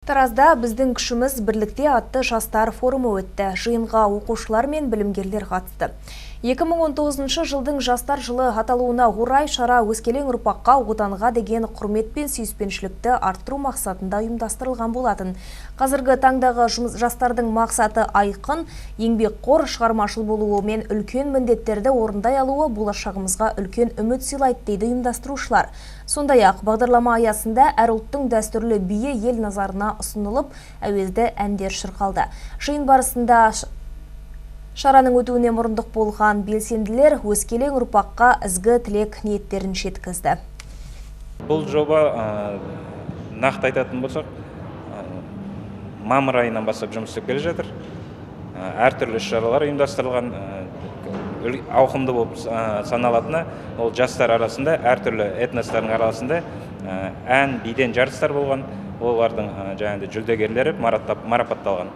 Таразда біздің күшіміз бірлікте атты жастар форумы өтті. Жиынға оқушылар мен білімгерлер қатысты. 2019 жылдың жастар жылы аталуына орай шара өскелең ұрпаққа отанға деген құрмет пен сүйіспеншілікті арттыру мақсатында ұйымдастырылған болатын. Қазіргі таңдағы жастардың мақсаты айқын, еңбекқор, шығармашыл болуы мен үлкен міндеттерді орындай алуы болашағымызға үлкен үміт сыйлайды дейді ұйымдастырушылар. Сондай-ақ бағдарлама аясында әр ұлттың дәстүрлі биі ел назарына ұсынылып, әуезді әндер шырқалды. Жиын барысында шараның өтуіне мұрындық болған белсенділер өскелең ұрпаққа ізгі тілек ниеттерін жеткізді. Бұл жоба нақты айтатын болсақ, мамыр айынан бастап жұмыс істеп келе жатыр. Әртүрлі іс-шаралар ұйымдастырылған, ауқымды болып саналатыны, ол жастар арасында, әртүрлі этностардың арасында ән, биден жарыстар болған, олардың жүлдегерлері марапатталған.